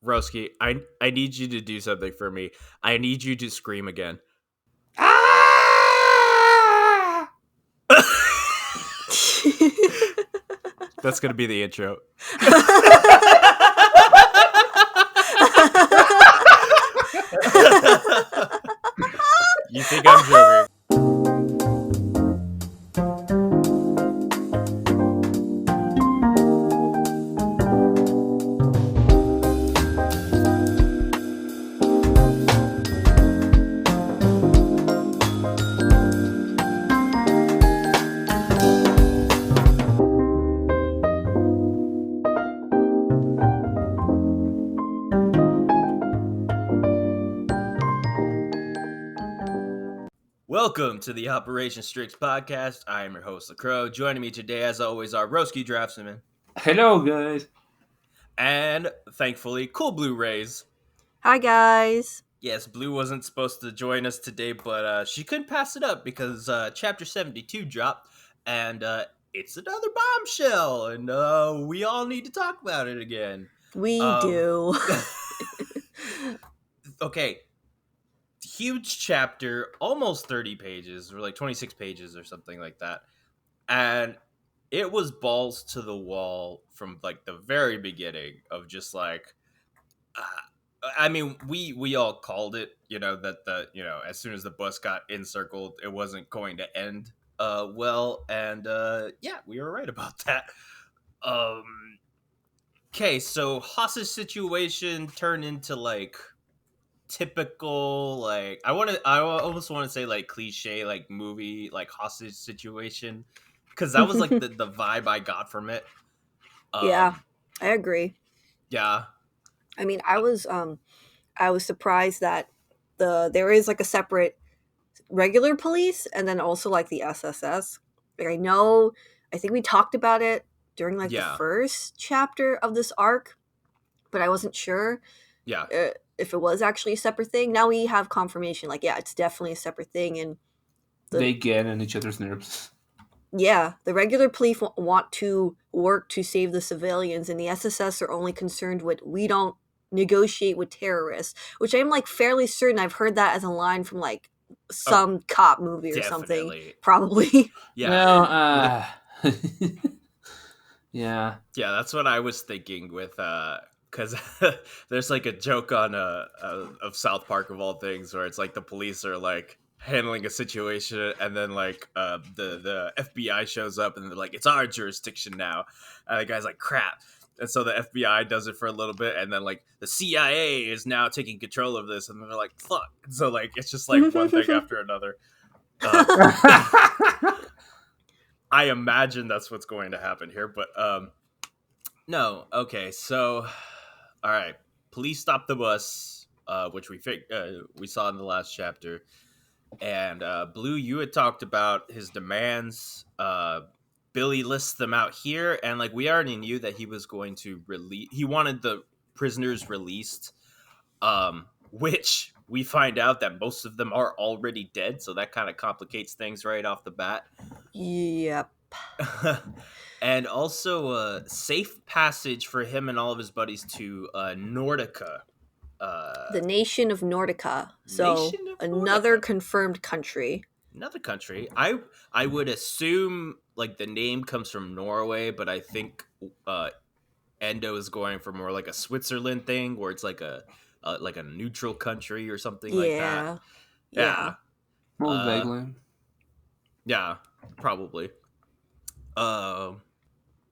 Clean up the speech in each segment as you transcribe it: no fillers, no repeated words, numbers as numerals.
Roski, I need you to do something for me. I need you to scream again. Ah! That's gonna be the intro. You think I'm joking? Welcome to the Operation STRIX podcast. I am your host, LaCroix. Joining me today, as always, are Roski Draftsman. Hello, guys. And, thankfully, Cool Blue Rays. Hi, guys. Yes, Blue wasn't supposed to join us today, but she couldn't pass it up because Chapter 72 dropped, and it's another bombshell, and we all need to talk about it again. We do. Okay. Huge chapter, almost 30 pages, or like 26 pages or something like that. And it was balls to the wall from like the very beginning of just like, I mean, we all called it, that as soon as the bus got encircled, it wasn't going to end well. And yeah, we were right about that. Okay, so hostage situation turned into like typical, like I almost want to say like cliche like movie like hostage situation, because that was like the vibe I got from it. Yeah, I agree. Yeah, I mean, I was surprised that there is like a separate regular police and then also like the SSS. Like I think we talked about it during like the first chapter of this arc, but I wasn't sure. Yeah. If it was actually a separate thing. Now we have confirmation, like, yeah, it's definitely a separate thing. And they get on each other's nerves. Yeah, the regular police want to work to save the civilians, and the SSS are only concerned with, we don't negotiate with terrorists, which I'm like fairly certain I've heard that as a line from like some cop movie or something. Probably. Yeah. Well, yeah. Yeah, that's what I was thinking with because there's like a joke on of South Park of all things where it's like the police are like handling a situation and then like the FBI shows up and they're like, it's our jurisdiction now, and the guy's like, crap, and so the FBI does it for a little bit and then like the CIA is now taking control of this and they're like, fuck, so like it's just like one thing after another. I imagine that's what's going to happen here, but no. Okay, so all right, police stop the bus, which we saw in the last chapter, and Blue, you had talked about his demands. Billy lists them out here, and like we already knew that he was going to release. He wanted the prisoners released, which we find out that most of them are already dead, so that kind of complicates things right off the bat. Yep. And also safe passage for him and all of his buddies to Nordica. The nation of Nordica. So another confirmed country. Another country. I would assume like the name comes from Norway, but I think Endo is going for more like a Switzerland thing, where it's like a neutral country or something like that. Yeah. Most likely. Yeah, probably.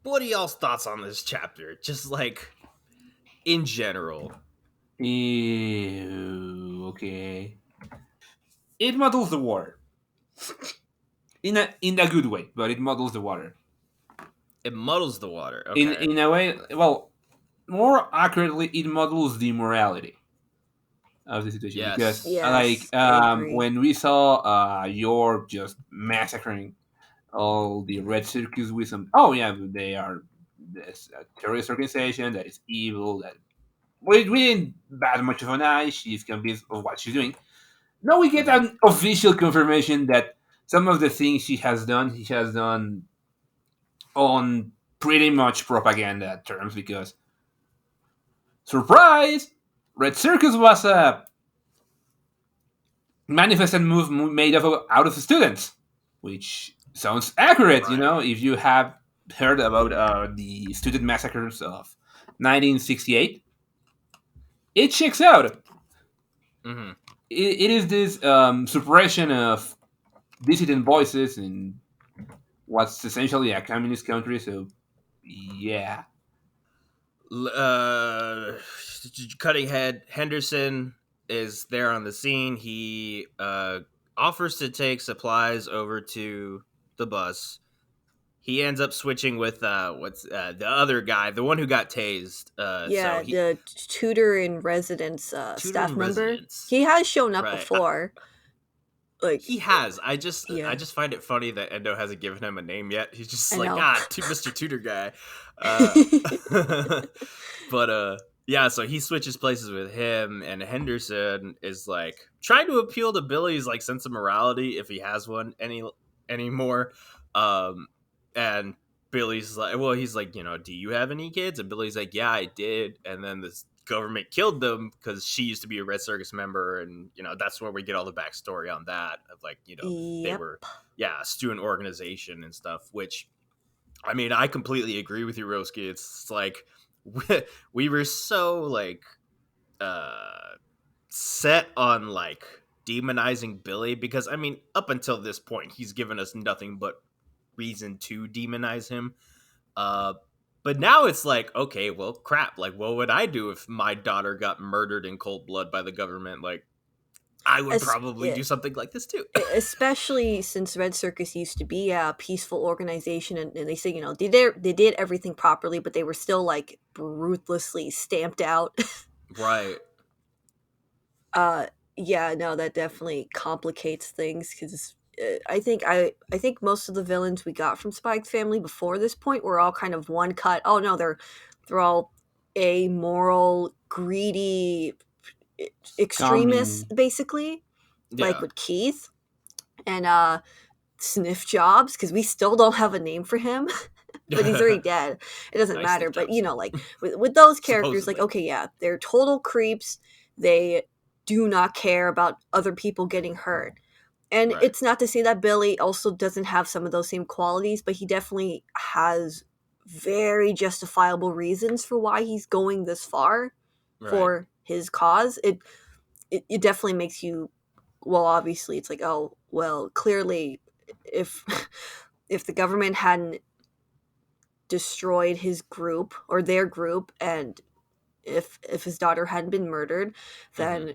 What are y'all's thoughts on this chapter? Just like in general. Ew, okay. It muddles the water. In a good way, but it muddles the water. It muddles the water. Okay. In a way, well, more accurately, it muddles the morality of the situation. Yes. Because when we saw Yor just massacring all the Red Circus with some, they are this terrorist organization that is evil, that we didn't bat much of an eye. She's convinced of what she's doing. Now we get an official confirmation that some of the things she has done on pretty much propaganda terms, because surprise! Red Circus was a manifested move made out of students, which sounds accurate. Right. If you have heard about the student massacres of 1968, it checks out. Mm-hmm. It is this suppression of dissident voices in what's essentially a communist country. So, yeah. uh, Cutting head, Henderson is there on the scene. He offers to take supplies over to the bus. He ends up switching with what's the other guy, the one who got tased. So Yeah, he the tutor in residence tutor staff in member. residence, He has shown up right? before. Like, He has. I yeah, just find it funny that Endo hasn't given him a name yet. He's just I like, know. Mr. Tutor guy. Uh, but yeah, so he switches places with him, and Henderson is like trying to appeal to Billy's like sense of morality if he has one anymore. And Billy's like, well, he's like, do you have any kids? And Billy's like, yeah, I did. And then this government killed them because she used to be a Red Circus member, and that's where we get all the backstory on that of like they Yep. were a student organization and stuff. Which, I mean, I completely agree with you, Roski. It's like we were so like set on like demonizing Billy because I mean, up until this point, he's given us nothing but reason to demonize him. Uh, but now it's like, okay, well, crap. Like, what would I do if my daughter got murdered in cold blood by the government? Like, I would probably do something like this too. Especially since Red Circus used to be a peaceful organization, and they say they did everything properly, but they were still like ruthlessly stamped out. Right. Yeah, no, that definitely complicates things because I think most of the villains we got from Spike's family before this point were all kind of one cut. Oh no, they're all amoral, greedy extremists, Coming. basically, like Yeah. with Keith and Sniff Jobs, because we still don't have a name for him. But he's already dead. It doesn't Nice matter. Sniff But Jobs. like with those characters, like, Supposedly. okay, yeah, they're total creeps. They do not care about other people getting hurt. And Right. it's not to say that Billy also doesn't have some of those same qualities, but he definitely has very justifiable reasons for why he's going this far Right. for his cause. It definitely makes you, well, obviously it's like, oh, well, clearly if if the government hadn't destroyed his group or their group, and if his daughter hadn't been murdered, then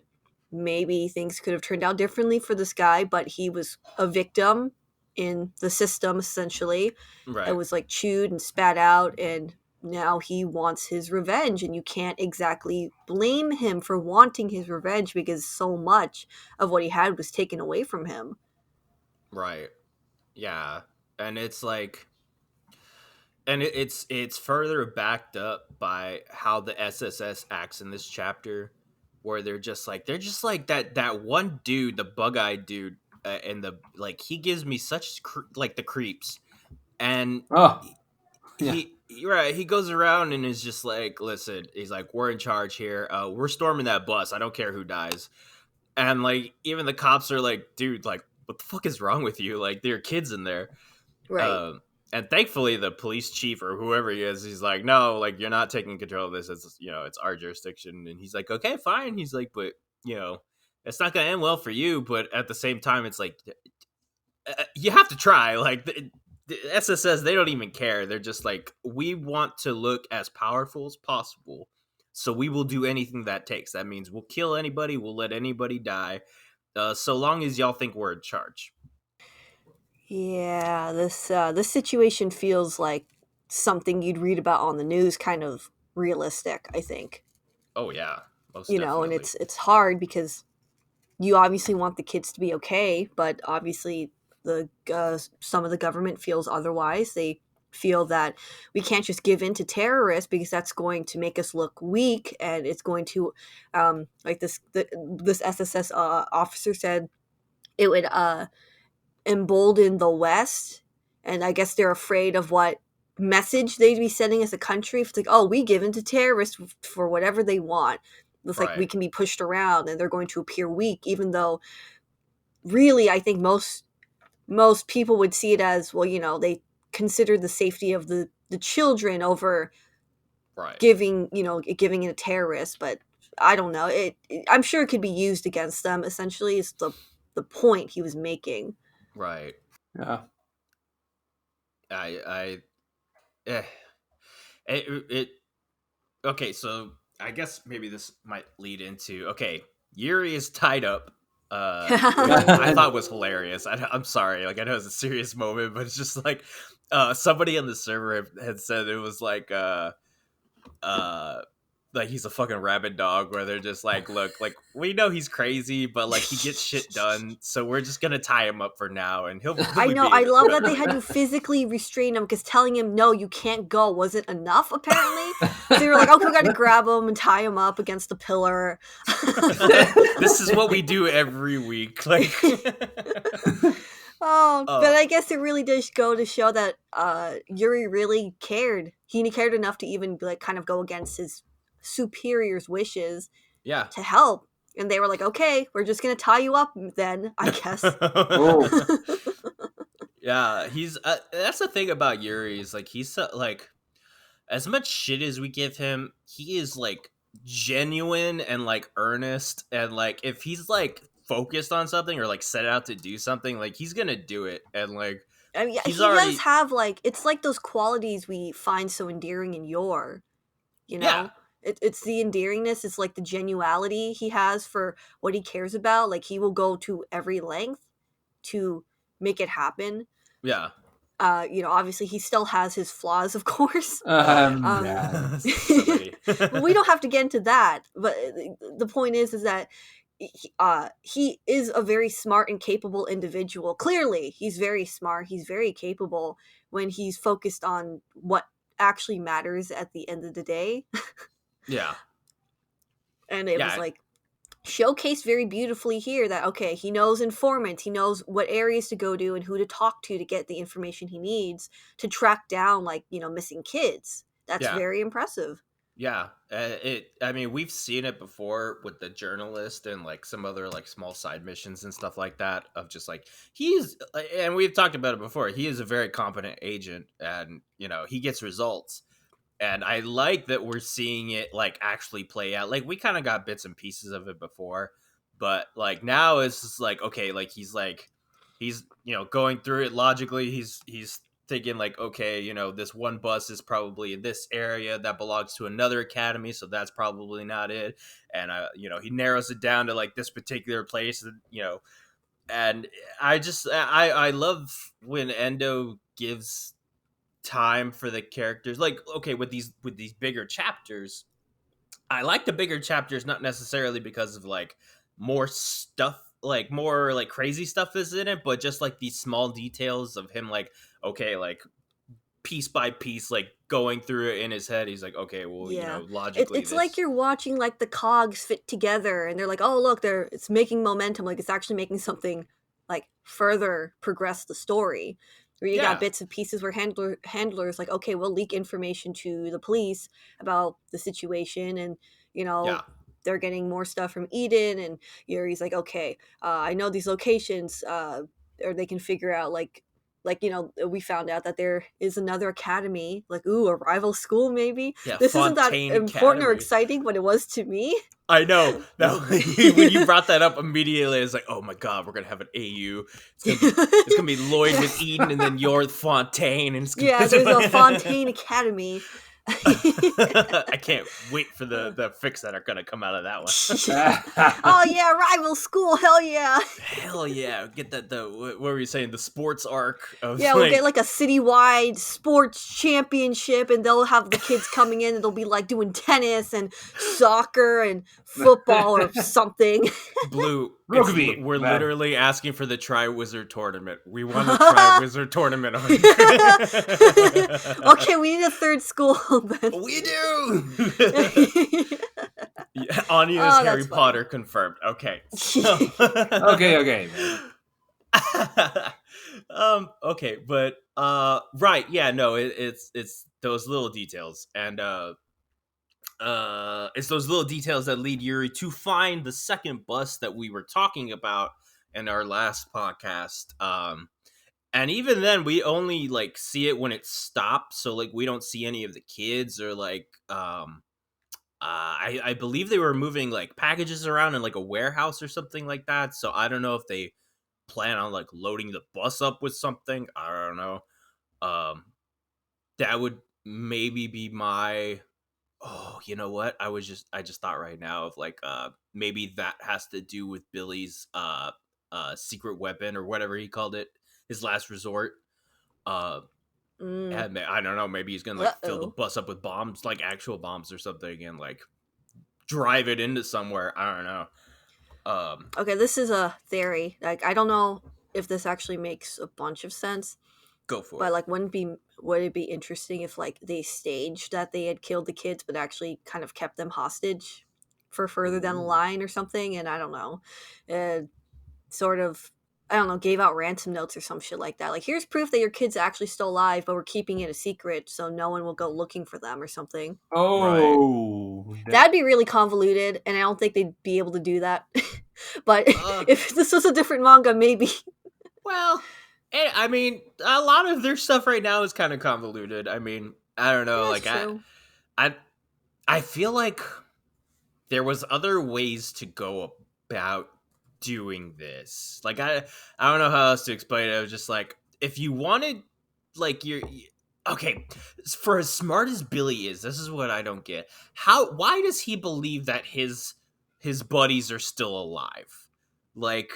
maybe things could have turned out differently for this guy. But he was a victim in the system, essentially. It Right. was like chewed and spat out, and now he wants his revenge, and you can't exactly blame him for wanting his revenge because so much of what he had was taken away from him. Right. Yeah. And it's like, and it's further backed up by how the SSS acts in this chapter, where they're just like that one dude, the bug-eyed dude, and the like he gives me such like the creeps, and Oh, yeah. he goes around and is just like, listen, he's like, we're in charge here, we're storming that bus, I don't care who dies. And like even the cops are like, dude, like what the fuck is wrong with you, like there are kids in there. Right. And thankfully the police chief or whoever he is, he's like, no, like you're not taking control of this, it's it's our jurisdiction. And he's like, okay, fine. He's like, but it's not gonna end well for you. But at the same time, it's like you have to try. Like the SSS, they don't even care. They're just like, we want to look as powerful as possible, so we will do anything that takes. That means we'll kill anybody, we'll let anybody die, so long as y'all think we're in charge. Yeah, this situation feels like something you'd read about on the news, kind of realistic, I think. Oh yeah, most And definitely. it's hard because you obviously want the kids to be okay, but obviously the some of the government feels otherwise. They feel that we can't just give in to terrorists because that's going to make us look weak, and it's going to, like this SSS officer said, it would embolden the West, and I guess they're afraid of what message they'd be sending as a country. If it's like, oh, we give in to terrorists for whatever they want. It's like we can be pushed around and they're going to appear weak, even though really I think most people would see it as, well, they consider the safety of the children over giving it a terrorist. But I don't know. I'm sure it could be used against them. Essentially, is the point he was making. Right. Yeah. Okay, so I guess maybe this might lead into, Yuri is tied up. I thought it was hilarious. I'm sorry, like I know it's a serious moment, but it's just like somebody on the server had said it was like he's a fucking rabid dog, where they're just like, look, like we know he's crazy, but like he gets shit done, so we're just gonna tie him up for now, and he'll I know. I love that they had to physically restrain him because telling him no, you can't go wasn't enough. Apparently, so they were like, okay, we got to grab him and tie him up against the pillar. This is what we do every week, like. But I guess it really does go to show that Yuri really cared. He cared enough to even like kind of go against his superior's wishes to help. And they were like, okay, we're just gonna tie you up then, I guess. Yeah, he's that's the thing about Yuri, is like he's like, as much shit as we give him, he is like genuine and like earnest, and like if he's like focused on something or like set out to do something, like he's gonna do it. And like, I mean, he does have like, it's like those qualities we find so endearing in Yor, it's the endearingness, it's like the genuality he has for what he cares about. Like he will go to every length to make it happen. Obviously he still has his flaws, of course. Well, we don't have to get into that, but the point is that he is a very smart and capable individual. Clearly, he's very smart. He's very capable when he's focused on what actually matters at the end of the day. And it was like showcased very beautifully here that, okay, he knows informants, he knows what areas to go to and who to talk to get the information he needs to track down, like, missing kids. That's very impressive. I mean, we've seen it before with the journalist and like some other like small side missions and stuff like that, of just like and we've talked about it before, he is a very competent agent, and he gets results. And I like that we're seeing it like actually play out. Like we kind of got bits and pieces of it before, but like now it's just like, okay, like he's going through it logically. He's thinking like, okay, this one bus is probably in this area that belongs to another academy, so that's probably not it. And he narrows it down to like this particular place, and I love when Endo gives time for the characters. Like, okay, with these bigger chapters, I like the bigger chapters, not necessarily because of like more stuff, like more like crazy stuff is in it, but just like these small details of him, like, okay, like piece by piece, like going through it in his head. He's like, okay, well, logically it's like you're watching like the cogs fit together, and they're like, oh look, it's making momentum, like it's actually making something like further progress the story. Where you got bits and pieces where handlers like, okay, we'll leak information to the police about the situation, and they're getting more stuff from Eden, and Yuri's like, okay, I know these locations, or they can figure out like we found out that there is another academy, like, a rival school maybe. This Fontaine isn't that important Academy. Or exciting, but it was to me. I know. Now, when you brought that up immediately, it's like, oh my god, we're gonna have an AU. It's gonna be Lloyd with Eden, and then Yor with Fontaine, and there's a Fontaine Academy. I can't wait for the fix that are gonna come out of that one. Oh yeah, rival school, hell yeah. Get that what were you saying, the sports arc of we'll get like a citywide sports championship, and they'll have the kids coming in, and they'll be like doing tennis and soccer and football or something. Blue, we're literally asking for the Tri-Wizard tournament. We want a Tri-Wizard tournament. Okay, we need a third school. Then. We do. Anya is Harry Potter confirmed. Okay. So. Okay. Okay, but right, yeah, no, it's those little details, and it's those little details that lead Yuri to find the second bus that we were talking about in our last podcast. And even then, we only like see it when it stops, so like we don't see any of the kids or like I believe they were moving like packages around in like a warehouse or something like that. So I don't know if they plan on like loading the bus up with something. I don't know. Um, that would maybe be my. Oh, you know what? I just thought right now of like maybe that has to do with Billy's secret weapon or whatever he called it, his last resort. Uh, Mm. and I don't know. Maybe he's gonna like fill the Uh-oh. bus up with bombs, like actual bombs or something, and like drive it into somewhere. I don't know. Okay, this is a theory. Like, I don't know if this actually makes a bunch of sense, Go for but it. like, would it be interesting if like they staged that they had killed the kids, but actually kind of kept them hostage for further down the Ooh. line or something? And I don't know, sort of. I don't know, gave out ransom notes or some shit like that. Like, here's proof that your kid's actually still alive, but we're keeping it a secret so no one will go looking for them or something. Right. Oh, That'd be really convoluted, and I don't think they'd be able to do that. But Uh, if this was a different manga, maybe. well, I mean, a lot of their stuff right now is kind of convoluted. I mean, I don't know. That's Like, true. I, I feel like there was other ways to go about doing this. Like, I don't know how else to explain it. I was just like, if you wanted, like, okay, for as smart as Billy is, this is what I don't get. Why does he believe that his buddies are still alive? Like,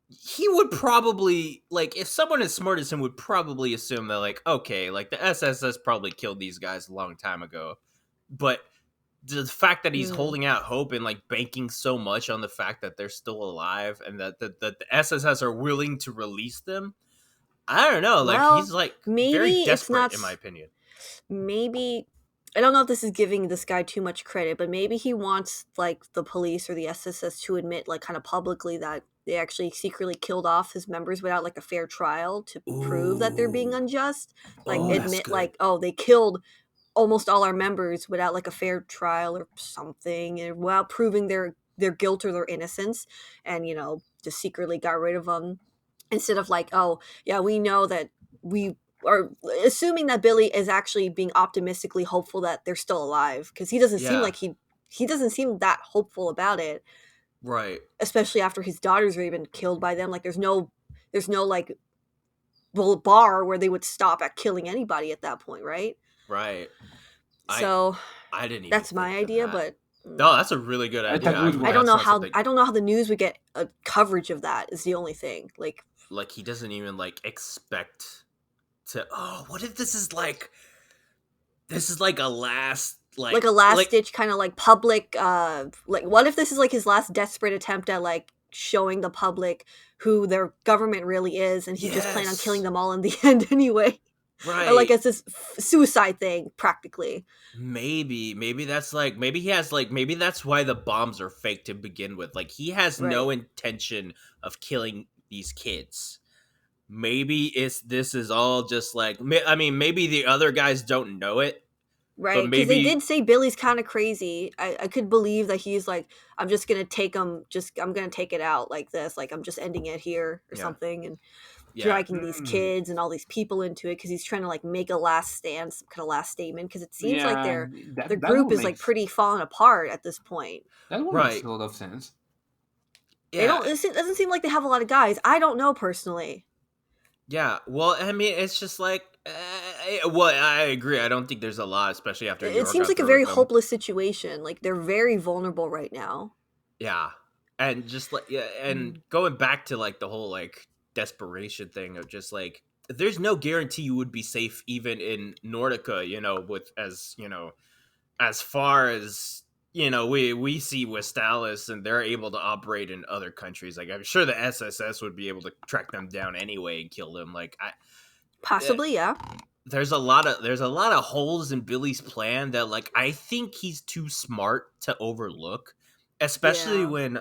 he would probably like if someone as smart as him would probably assume that like okay like the SSS probably killed these guys a long time ago, but the fact that he's Hmm. holding out hope and like banking so much on the fact that they're still alive and that the SSS are willing to release them, I don't know, like Well, he's like very maybe it's desperate not. in my opinion. Maybe I don't know if this is giving this guy too much credit, but maybe he wants like the police or the SSS to admit, like, kind of publicly that they actually secretly killed off his members without like a fair trial to prove that they're being Ooh, unjust. Like, oh, that's admit, good. like, oh, they killed almost all our members without like a fair trial or something, and without proving their guilt or their innocence, and just secretly got rid of them instead of like, oh yeah, we know that we are assuming that Billy is actually being optimistically hopeful that they're still alive, because he doesn't seem Yeah, like he doesn't seem that hopeful about it, right, especially after his daughters are even killed by them. Like, there's no like bar where they would stop at killing anybody at that point, right? right. i So I didn't even that's my think of idea, that. but No, that's a really good that's a idea. good I one. don't That's know not how something the news would get a coverage of that. Is the only thing. Like, like he doesn't even like expect to. Oh, what if this is like a last like a last like ditch kind of like public, like, what if this is like his last desperate attempt at like showing the public who their government really is, and he just planned on killing yes, them all in the end anyway, or like right. it's this suicide thing practically. Maybe that's like maybe he has like maybe that's why the bombs are fake to begin with. Like he has no Right. intention of killing these kids. Maybe this is all just like I mean maybe the other guys don't know it, but Right, because they maybe did say Billy's kind of crazy. I could believe that he's like, I'm just gonna take him, just I'm gonna take it out like this, like I'm just ending it here or yeah, something, and yeah, dragging these Mm, kids and all these people into it because he's trying to like make a last stand, some kind of last statement. Because it seems like yeah, their that group would is like pretty falling apart at this point. right, make a lot of sense. They yeah. don't. It doesn't seem like they have a lot of guys. I don't know personally. Yeah, well, I mean, it's just like, well, I agree. I don't think there's a lot, especially after It Yor seems got like a through very with them. hopeless situation. Like, they're very vulnerable right now. Yeah, and just like yeah, and Mm. going back to like the whole like desperation thing of just like, there's no guarantee you would be safe even in Nordica. With as far as we see Westalis, and they're able to operate in other countries. Like I'm sure the SSS would be able to track them down anyway and kill them. Like I. Possibly, yeah. There's a lot of holes in Billy's plan that like I think he's too smart to overlook, especially Yeah. when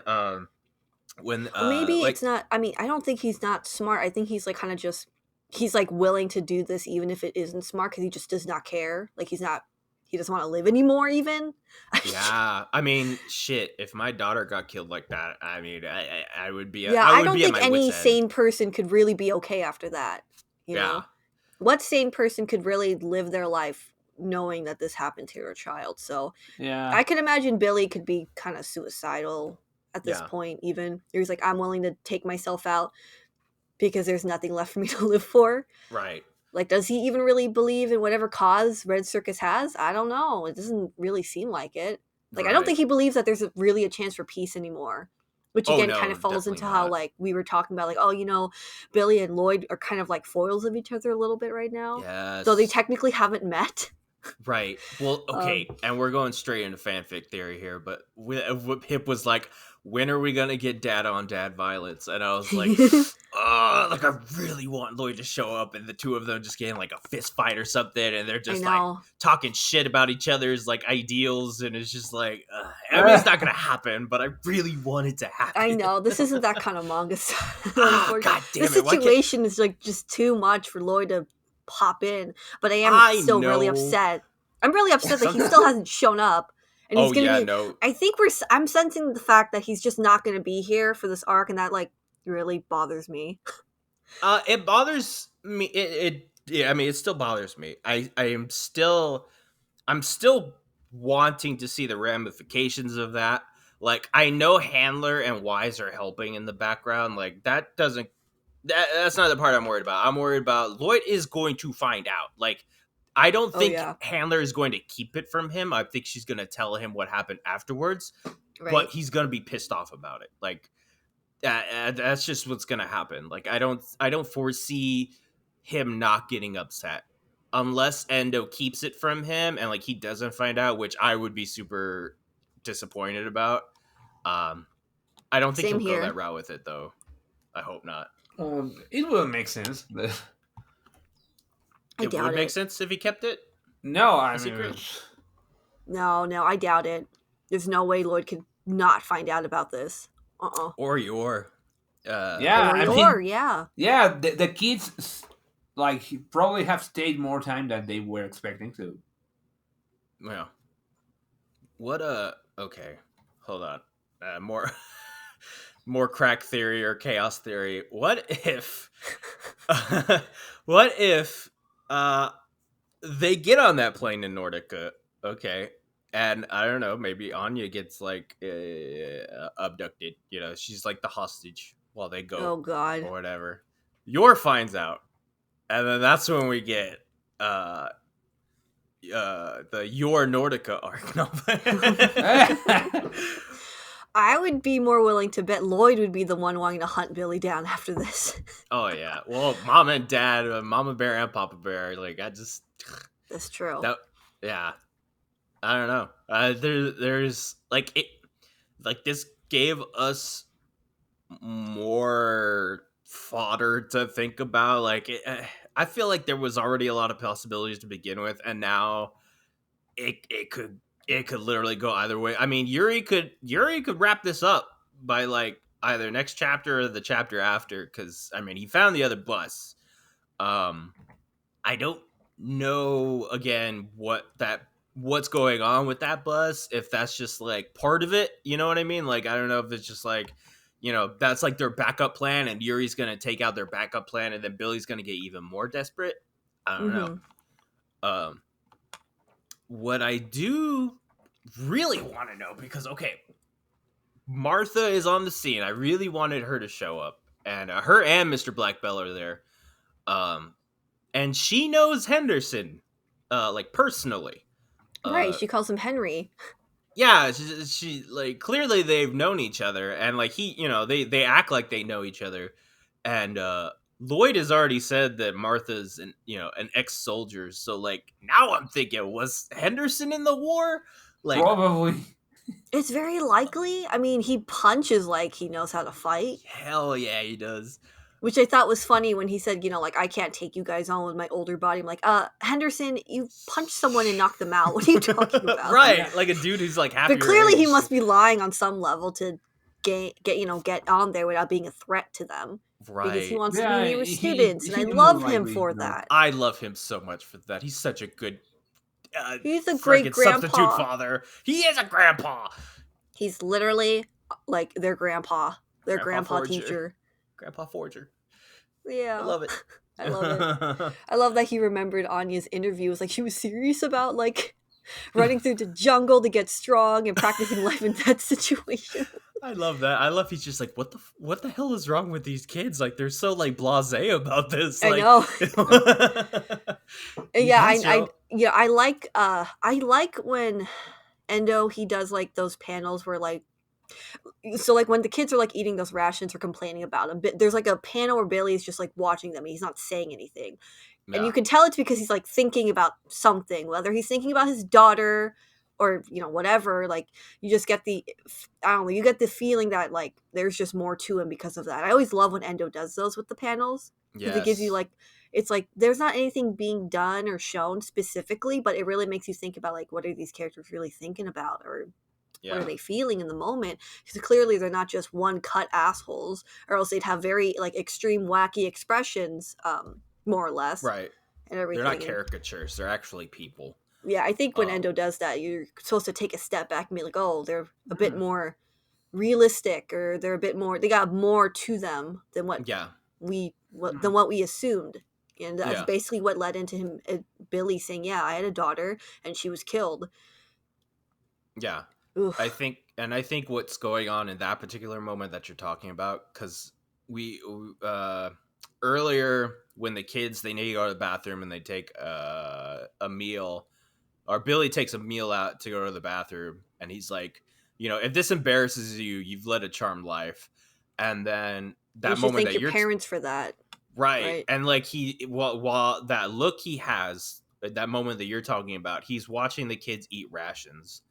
Or maybe like it's not. I mean, I don't think he's not smart. I think he's like kind of just he's like willing to do this even if it isn't smart because he just does not care. Like he doesn't want to live anymore even. Yeah, I mean, shit. If my daughter got killed like that, I mean, I would be. Yeah, I I would don't be at think my any wit's end. sane person could really be okay after that. You Yeah, know, what sane person could really live their life knowing that this happened to your child? So Yeah. I can imagine Billy could be kind of suicidal at this Yeah. point. Even he's like, I'm willing to take myself out because there's nothing left for me to live for. right. Like, does he even really believe in whatever cause Red Circus has? I don't know. It doesn't really seem like it. Like, I don't Right. think he believes that there's really a chance for peace anymore. Which, Oh, again, no, kind of falls definitely into how, not. like, we were talking about, like, oh, you know, Billy and Lloyd are kind of like foils of each other a little bit right now. Yes. Though they technically haven't met. Right. Well, okay, and we're going straight into fanfic theory here, but Hip was like, when are we going to get dad on dad violence? And I was like, oh, like I really want Lloyd to show up and the two of them just getting like a fist fight or something, and they're just like talking shit about each other's like ideals, and it's just like, I mean, it's not going to happen, but I really want it to happen. I know, this isn't that kind of manga stuff. God damn this it. situation is like just too much for Lloyd to pop in, but I am still really upset. I'm really upset that he still hasn't shown up, and he's gonna be. No. I think I'm sensing the fact that he's just not gonna be here for this arc, and that like really bothers me. It bothers me. Yeah, I mean, it still bothers me. I'm still wanting to see the ramifications of that. Like, I know Handler and Wise are helping in the background. Like, that's not the part I'm worried about. I'm worried about Lloyd is going to find out. Like, I don't think Handler is going to keep it from him. I think she's going to tell him what happened afterwards. Right. But he's going to be pissed off about it. Like, that's just what's going to happen. Like, I don't foresee him not getting upset unless Endo keeps it from him and like he doesn't find out, which I would be super disappointed about. I don't think he'll go that route with it, though. I hope not. It will make sense. It would make sense if he kept it. No, I mean, no, I doubt it. There's no way Lloyd could not find out about this. Or Yor. Yeah. Yeah, the kids like probably have stayed more time than they were expecting to. Yeah. What okay. Hold on. More crack theory or chaos theory. What if they get on that plane in Nordica, okay, and I don't know, maybe Anya gets like abducted, you know, she's like the hostage while they go. Oh god. Or whatever. Yor finds out. And then that's when we get the Yor Nordica arc. I would be more willing to bet Lloyd would be the one wanting to hunt Billy down after this. Oh yeah, well, Mama and Dad, Mama Bear and Papa Bear, like that's true. Yeah, I don't know. There's like it, like this gave us more fodder to think about. Like I feel like there was already a lot of possibilities to begin with, and now it could literally go either way. I mean, Yuri could wrap this up by like either next chapter or the chapter after, because I mean he found the other bus. I don't know again what's going on with that bus, if that's just like part of it, you know what I mean? Like I don't know if it's just like, you know, that's like their backup plan and Yuri's gonna take out their backup plan and then Billy's gonna get even more desperate. I don't know. What I do really want to know, because okay, Martha is on the scene. I really wanted her to show up, and her and Mr. Black Bell are there. And she knows Henderson, like personally. Right, she calls him Henry. Yeah, she like clearly they've known each other, and like he, you know, they act like they know each other, and Lloyd has already said that Martha's an ex-soldier, so like now I'm thinking, was Henderson in the war? Like probably. It's very likely. I mean, he punches like he knows how to fight. Hell yeah, he does. Which I thought was funny when he said, you know, like, I can't take you guys on with my older body. I'm like, Henderson, you punched someone and knocked them out. What are you talking about? Right, like a dude who's like half. But clearly he must be lying on some level to get on there without being a threat to them. because he Right. wants to be Yeah, near his students, and I he love most him likely, for that. I love him so much for that. He's such a good He's a great friggin' substitute grandpa. father. He is a grandpa. He's literally like their grandpa, their Grandpa grandpa Forger. teacher. Grandpa Forger. I Yeah, love it. I love it. I love that he remembered Anya's interview. It was like she was serious about like running through the jungle to get strong and practicing life and death situations. I love that. I love he's just like, what the hell is wrong with these kids? Like they're so like blasé about this. I Like know. Yeah, yes, yo. I like when Endo he does like those panels where like so like when the kids are like eating those rations or complaining about them, there's like a panel where Billy's just like watching them and he's not saying anything. And Yeah. you can tell it's because he's like thinking about something, whether he's thinking about his daughter or whatever. Like you just get I don't know, you get the feeling that like there's just more to him because of that. I always love when Endo does those with the panels because it gives you Yes. like it's like there's not anything being done or shown specifically, but it really makes you think about like what are these characters really thinking about or what Yeah. are they feeling in the moment? Because clearly they're not just one cut assholes, or else they'd have very like extreme wacky expressions, more or less, Right. and They're not everything. And caricatures. They're actually people. yeah, I think when Um, Endo does that, you're supposed to take a step back and be like, oh, they're a bit more realistic, or they're a bit more. They got more to them than yeah. what we assumed. And that's Yeah. basically what led into him, Billy saying, "Yeah, I had a daughter, and she was killed." Yeah. I Oof. think what's going on in that particular moment that you're talking about, because we earlier when the kids they need to go to the bathroom and they take a meal, or Billy takes a meal out to go to the bathroom, and he's like, if this embarrasses you, you've led a charmed life, and then You that should moment thank that your you're parents for that, right, right? and like while that look he has at that moment that you're talking about, he's watching the kids eat rations.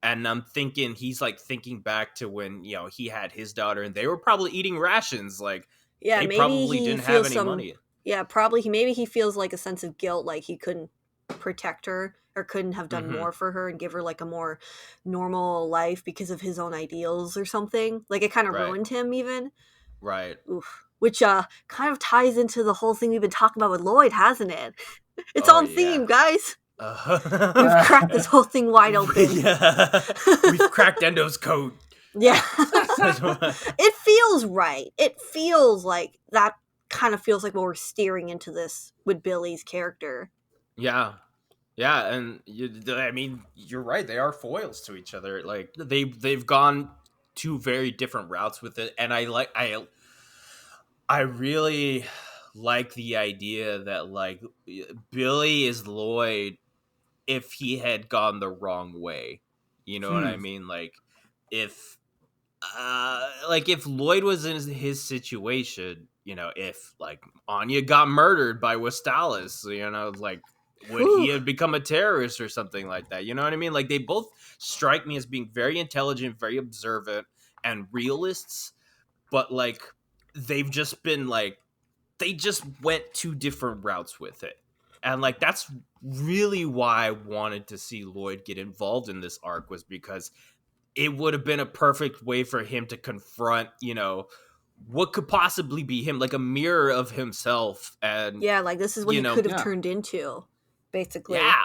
And I'm thinking he's like thinking back to when he had his daughter and they were probably eating rations. Like Yeah, they maybe probably he didn't have feels any some. money. Yeah, probably maybe he feels like a sense of guilt, like he couldn't protect her or couldn't have done Hmm. more for her and give her like a more normal life because of his own ideals or something. Like it kind of Right, ruined him even. right. Oof. Which kind of ties into the whole thing we've been talking about with Lloyd, hasn't it? It's Oh on yeah. theme, guys. We've Uh, cracked this whole thing wide open. yeah, we've cracked Endo's code. Yeah. It feels right. It feels like that kind of feels like what we're steering into this with Billy's character. Yeah, yeah, and I mean, you're right. They are foils to each other. Like they've gone two very different routes with it, and I really like the idea that like Billy is Lloyd if he had gone the wrong way. You know what I mean? Like if Lloyd was in his situation, if like Anya got murdered by Westalis, like would he Whew. have become a terrorist or something like that? You know what I mean? Like they both strike me as being very intelligent, very observant, and realists, but like they've just been like they just went two different routes with it. And like that's really why I wanted to see Lloyd get involved in this arc, was because it would have been a perfect way for him to confront, what could possibly be him, like a mirror of himself. And Yeah, like this is what he could have Yeah. turned into, basically. yeah.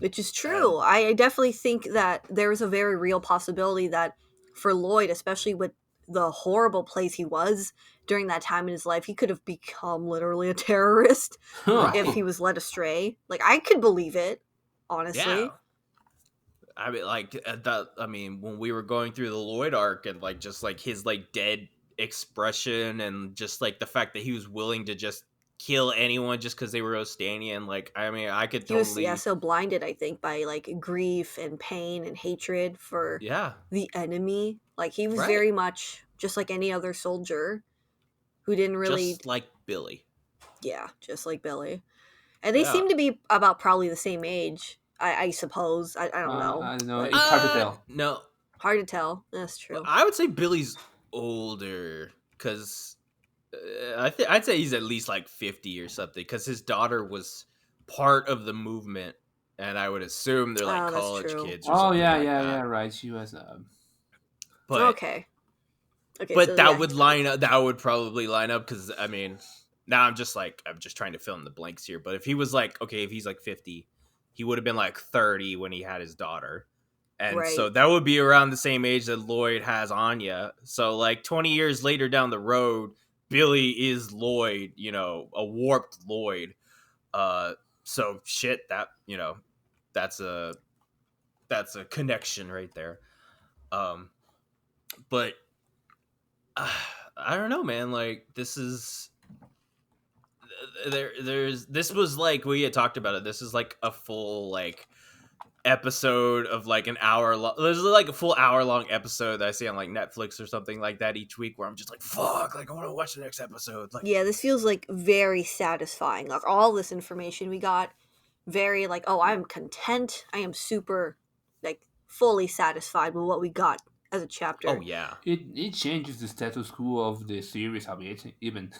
Which is And true. I definitely think that there is a very real possibility that for Lloyd, especially with the horrible place he was during that time in his life, he could have become literally a terrorist if he right. was led astray. Like I could believe it, Yeah. honestly. I mean, like when we were going through the Lloyd arc and like just like his like dead expression and just like the fact that he was willing to just kill anyone just because they were Ostanian, like I mean, I could He was totally, so blinded, I think, by like grief and pain and hatred for yeah, the enemy. Like he was right, very much just like any other soldier who didn't really just like Billy. yeah, just like Billy. And they Yeah. seem to be about probably the same age, I suppose. I don't know, I don't know. but It's hard to tell. No, hard to tell. That's true. I would say Billy's older because I'd say he's at least like 50 or something because his daughter was part of the movement, and I would assume they're like Oh, that's college true. kids or Oh something yeah, like yeah, that. yeah. Right. She was. But Okay. Okay, But so yeah, that he's would line up. That would probably line up because I mean, now I'm just trying to fill in the blanks here. But if he was like, okay, if he's like 50, he would have been like 30 when he had his daughter, and so right. that would be around the same age that Lloyd has Anya. So like 20 years later down the road, Billy is Lloyd. A warped Lloyd. Uh, so shit. That's a that's a connection right there. Um, but I don't know, man. Like this was like we had talked about it. This is like a full like episode of like an hour long. There's like a full hour long episode that I see on like Netflix or something like that each week where I'm just like, fuck, like I want to watch the next episode. Like, Yeah, this feels like very satisfying. Like all this information we got, very like, oh, I'm content. I am super, like, fully satisfied with what we got as a oh chapter. yeah, It changes the status quo of the series a bit, even.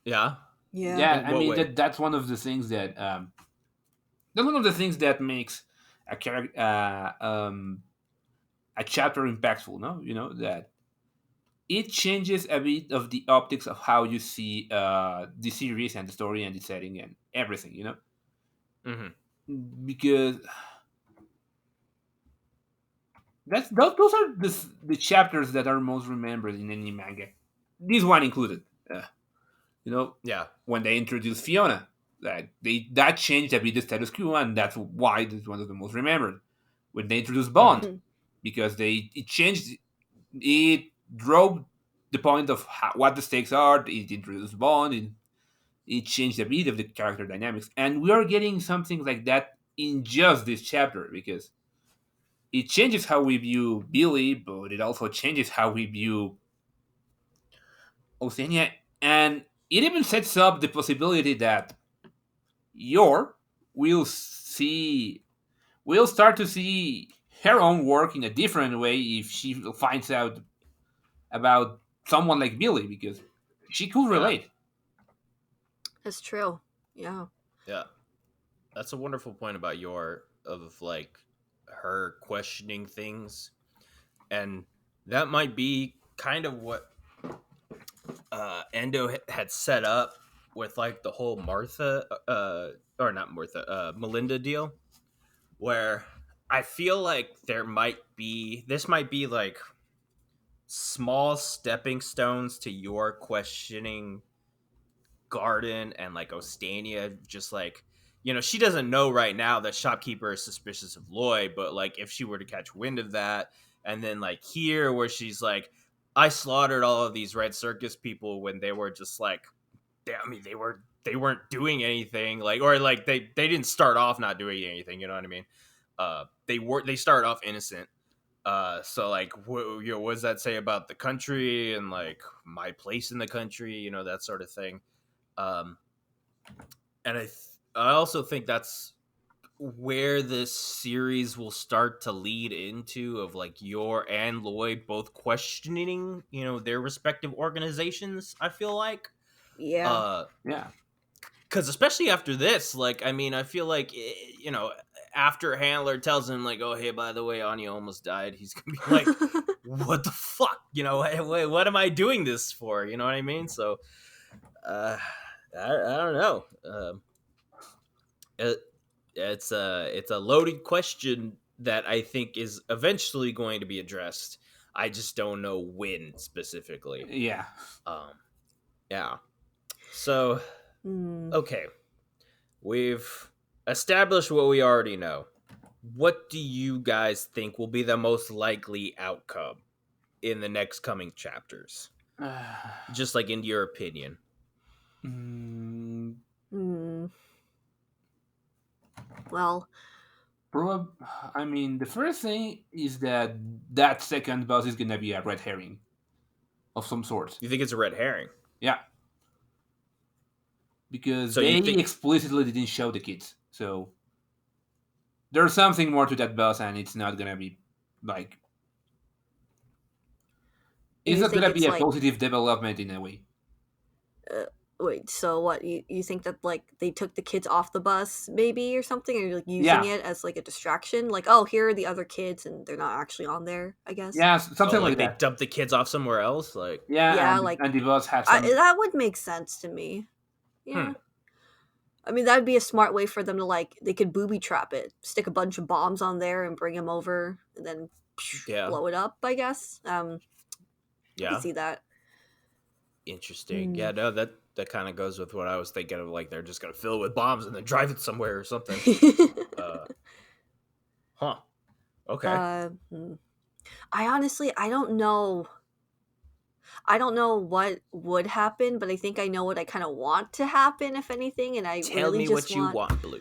yeah. Yeah. Yeah, In I what mean way? that's one of the things that that's one of the things that makes a character a chapter impactful. No, that it changes a bit of the optics of how you see the series and the story and the setting and everything. Mm-hmm. Because those are the chapters that are most remembered in any manga. This one included. You know, Yeah, when they introduced Fiona, that changed a bit the status quo, and that's why it's one of the most remembered. When they introduced mm-hmm. Bond, because it changed, it drove the point of what the stakes are. It introduced Bond, it changed a bit of the character dynamics, and we are getting something like that in just this chapter because it changes how we view Billy, but it also changes how we view Oceania, and it even sets up the possibility that Yor will see will start to see her own work in a different way if she finds out about someone like Billy because she could Yeah, relate. That's true. Yeah. yeah. That's a wonderful point about your of like her questioning things, and that might be kind of what Endo had set up with like the whole Martha, or not Martha, Melinda deal, where I feel like this might be like small stepping stones to your questioning Garden and like Ostania, just like she doesn't know right now that shopkeeper is suspicious of Lloyd, but like if she were to catch wind of that, and then like here where she's like, I slaughtered all of these Red Circus people when they were just like, I mean they weren't doing anything, like, or like they didn't start off not doing anything, you know what I mean? They start off innocent. So like what does that say about the country and like my place in the country, that sort of thing. um and I also think that's where this series will start to lead into, of like Yor and Lloyd both questioning their respective organizations, I feel like. Yeah. uh Yeah, because especially after this, like, I mean, I feel like after Handler tells him like, oh hey, by the way, Anya almost died, he's gonna be like, what the fuck, what am I doing this for, you know what I mean? So uh I don't know. It, it's a loaded question that I think is eventually going to be addressed. I just don't know when specifically. yeah. Um, yeah. So Hmm. okay, we've established what we already know. What do you guys think will be the most likely outcome in the next coming chapters? Just like in your opinion. Mm, Hmm. Well, I mean, the first thing is that second boss is gonna be a red herring of some sort. You think it's a red herring? Yeah, because So you they think explicitly didn't show the kids, so there's something more to that boss, and it's not gonna be like it's you not think gonna be it's a like positive development in a way. Wait, so what? You think that like they took the kids off the bus maybe or something, or like using it as like a distraction? Like, oh, here are the other kids, and they're not actually on there. I guess. Yeah, Oh, something like like they that. dumped the kids off somewhere else. Like, Yeah, Yeah, and like the bus had some. that would make sense to me. Yeah. I mean, that'd be a smart way for them to like. They could booby trap it, stick a bunch of bombs on there, and bring them over, and then yeah, blow it up. I guess. I yeah, can see that. interesting. Yeah, no, that kind of goes with what I was thinking of. Like, they're just gonna fill it with bombs and then drive it somewhere or something. Huh. Okay. I honestly, I don't know. I don't know what would happen, but I think I know what I kind of want to happen, if anything. And I Tell really me just what you want, Blue.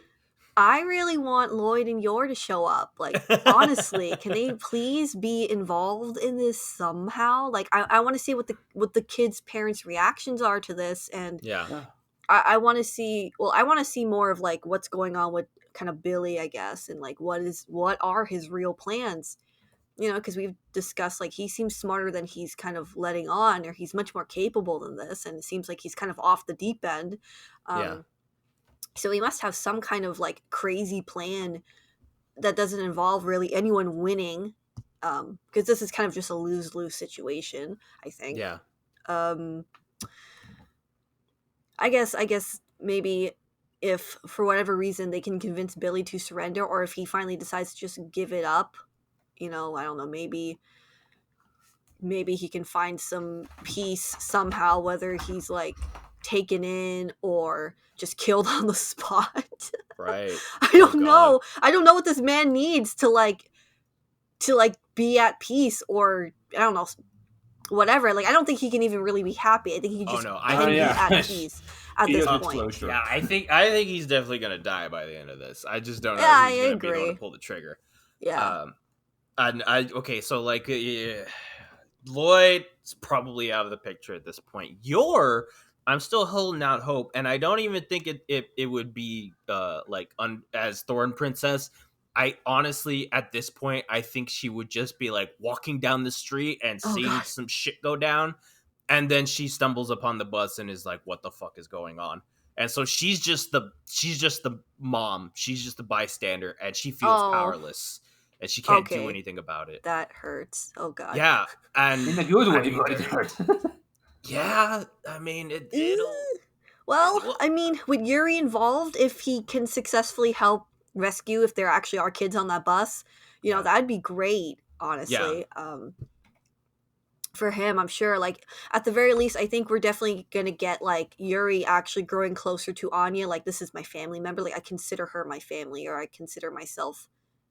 I really want Lloyd and Yor to show up. Like, honestly, can they please be involved in this somehow? Like, I want to see what the kids' parents' reactions are to this, and Yeah. Yeah. I want to see. Well, I want to see more of like what's going on with kind of Billy, I guess, and like what are his real plans. Because we've discussed like he seems smarter than he's kind of letting on, or he's much more capable than this, and it seems like he's kind of off the deep end. Yeah. So he must have some kind of like crazy plan that doesn't involve really anyone winning, because this is kind of just a lose-lose situation, I think. Yeah. I guess maybe if for whatever reason they can convince Billy to surrender, or if he finally decides to just give it up, I don't know, maybe he can find some peace somehow, whether he's like taken in or just killed on the spot. Right. I don't know. I don't know what this man needs to be at peace, or I don't know, whatever. Like, I don't think he can even really be happy. I think he just can be at peace at this point. Yeah, I think he's definitely gonna die by the end of this. I just don't know who's gonna be able to pull the trigger. Yeah. And okay, so like Lloyd's probably out of the picture at this point. I'm still holding out hope, and I don't even think it would be as Thorn Princess. I honestly, at this point, I think she would just be like walking down the street and seeing some shit go down, and then she stumbles upon the bus and is like, "What the fuck is going on?" And so she's just the mom. She's just the bystander, and she feels powerless, and she can't do anything about it. That hurts. Oh god. Yeah, and in a good way, but it hurts. Yeah, I mean it'll. Well, I mean, with Yuri involved, if he can successfully help rescue, if there actually are kids on that bus, that'd be great. Honestly, for him, I'm sure. Like, at the very least, I think we're definitely gonna get like Yuri actually growing closer to Anya. Like, this is my family member. Like, I consider her my family, or I consider myself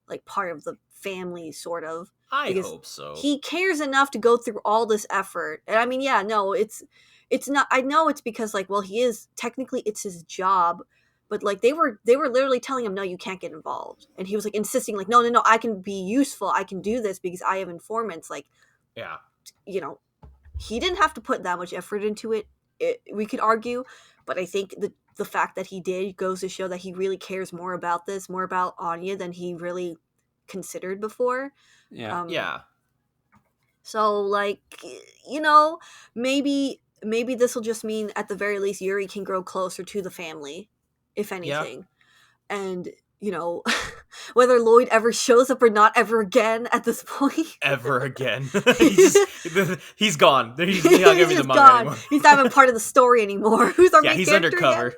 like part of the family, sort of. I hope so. He cares enough to go through all this effort, and I mean, yeah, no, it's not. I know it's because like, well, he is technically it's his job, but like they were literally telling him, no, you can't get involved, and he was like insisting, like, no, I can be useful, I can do this because I have informants. Like, yeah, he didn't have to put that much effort into it. We could argue, but I think the fact that he did goes to show that he really cares more about Anya than he really considered before. Yeah. So like, maybe this will just mean at the very least Yuri can grow closer to the family, if anything. Yeah. And whether Lloyd ever shows up or not ever again at this point. Ever again. He's gone. He's not gonna be the mom gone. anymore. He's not even part of the story anymore. Who's our main he's character undercover.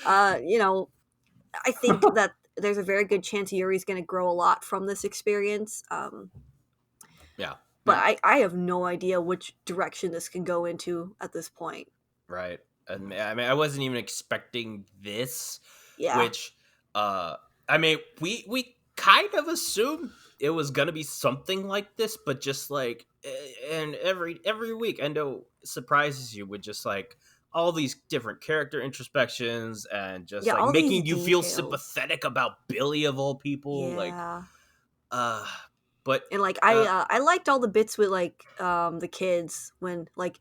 I think that there's a very good chance Yuri's going to grow a lot from this experience. Yeah. But I have no idea which direction this can go into at this point. Right. And I mean, I wasn't even expecting this. Yeah. Which, I mean, we kind of assumed it was gonna be something like this, but just like, and every week, Endo surprises you with just like all these different character introspections and just like making you feel sympathetic about Billy of all people. Yeah. Like, but and like I liked all the bits with like the kids when like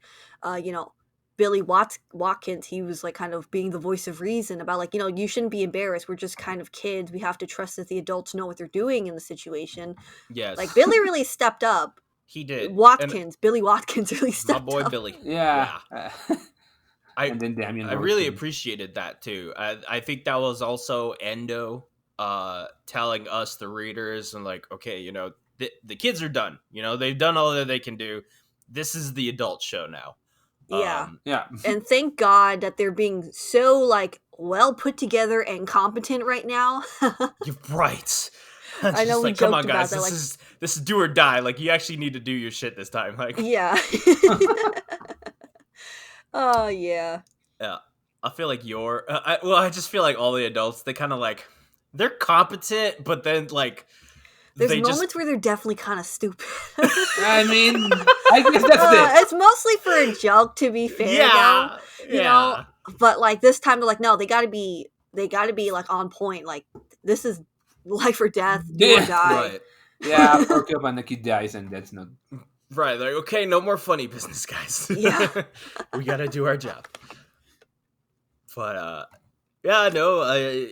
Billy Watkins, he was like kind of being the voice of reason about like, you shouldn't be embarrassed. We're just kind of kids. We have to trust that the adults know what they're doing in the situation. Yes. Like, Billy really stepped up. He did. Billy Watkins really stepped up. My boy Billy. Yeah. I and then Damien I wrote really him. appreciated that too. I think that was also Endo telling us the readers and like, okay, the kids are done. They've done all that they can do. This is the adult show now. Yeah. Yeah. And thank God that they're being so like well put together and competent right now. You're right. I know Just we like, come joked on, about guys, that, this like, is do or die. Like, you actually need to do your shit this time. Like, yeah. Oh yeah. yeah, I feel like I just feel like all the adults, they kind of like, they're competent, but then like There's they just moments where they're definitely kind of stupid. I mean, I guess that's the. It's mostly for a joke, to be fair, though. yeah, You know, yeah. but like this time, they're like, no, they gotta be like on point. Like this is life or death, do or Yeah. die. Right. Yeah, fuck up and the kid dies, and that's not. Right, like, okay, no more funny business, guys. Yeah. We gotta do our job. But yeah, no,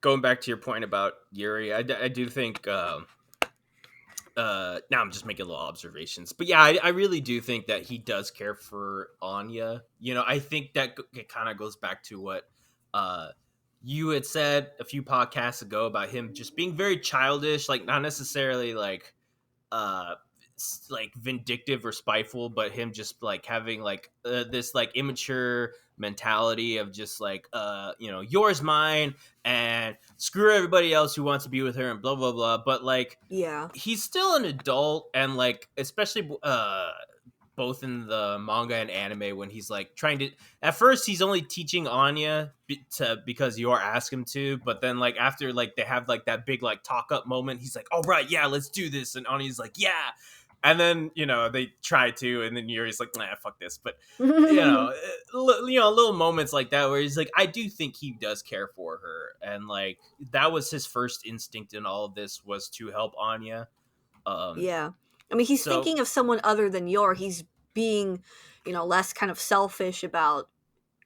going back to your point about Yuri, I do think. Now I'm just making little observations, but yeah, I really do think that he does care for Anya. I think that it kind of goes back to what you had said a few podcasts ago about him just being very childish, like not necessarily uh like vindictive or spiteful, but him just like having like this like immature mentality of just like yours mine and screw everybody else who wants to be with her and blah blah blah, but like Yeah. he's still an adult, and like especially both in the manga and anime, when he's like trying to, at first he's only teaching Anya because Yor asked him to, but then like after like they have like that big like talk up moment, he's like, all right, yeah, let's do this, and Anya's like, yeah, and then they try to, and then Yuri's like, nah, fuck this, but little moments like that where he's like, I do think he does care for her, and like that was his first instinct in all of this, was to help Anya. Yeah. I mean, he's So thinking of someone other than Yor. He's being, less kind of selfish about,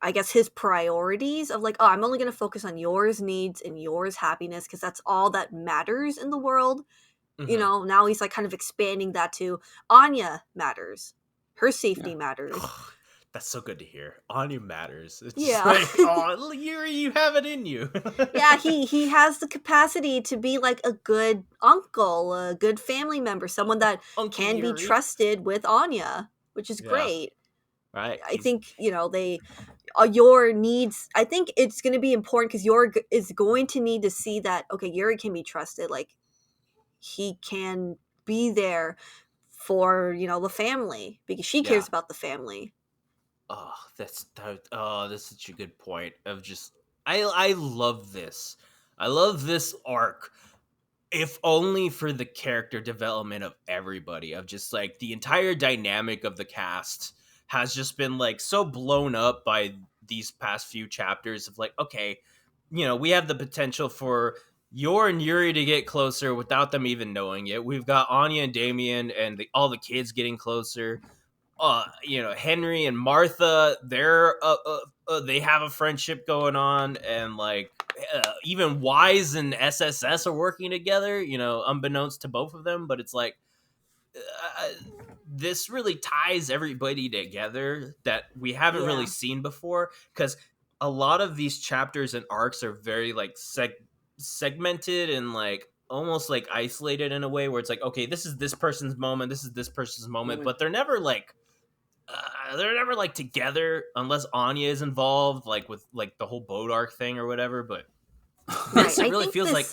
I guess, his priorities of like, oh, I'm only going to focus on Yor's needs and Yor's happiness because that's all that matters in the world. mhm. Now he's like kind of expanding that to Anya matters. Her safety matters. That's so good to hear. Anya matters. It's just Yeah. like, oh, Yuri, you have it in you. Yeah, he has the capacity to be like a good uncle, a good family member, someone that Uncle can be Yuri. trusted with Anya, which is Yeah. great. Right. I think they Yor needs. I think it's going to be important because Yor is going to need to see that okay, Yuri can be trusted. Like he can be there for the family because she Yeah. cares about the family. Oh, that's such a good point. Of just, I love this. I love this arc. If only for the character development of everybody, of just like the entire dynamic of the cast has just been like so blown up by these past few chapters of like, okay, we have the potential for Yor and Yuri to get closer without them even knowing it. We've got Anya and Damien and all the kids getting closer. Henry and Martha, they have a friendship going on, and like even Wise and SSS are working together, unbeknownst to both of them, but it's like uh, this really ties everybody together that we haven't really Yeah. seen before, because a lot of these chapters and arcs are very like segmented and like almost like isolated in a way where it's like, okay, this is this person's moment, this is this person's moment, but they're never like together unless Anya is involved, like with like the whole boat arc thing or whatever. But Right. this, it really feels like,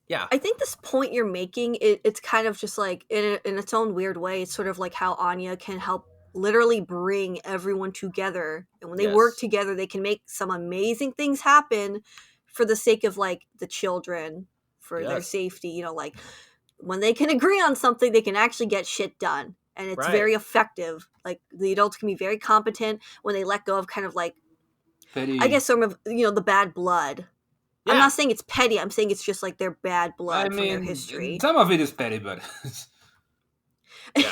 yeah, I think this point you're making, it's kind of just like in its own weird way. It's sort of like how Anya can help literally bring everyone together, and when they work yes, together, they can make some amazing things happen for the sake of like the children, for their yes, safety. Like when they can agree on something, they can actually get shit done, and it's right, very effective. Like the adults can be very competent when they let go of kind of like, I Petty. guess, some of the bad blood. I'm yeah, not saying it's petty. I'm saying it's just like their bad I blood from their mean, history. some of it is petty, but yeah.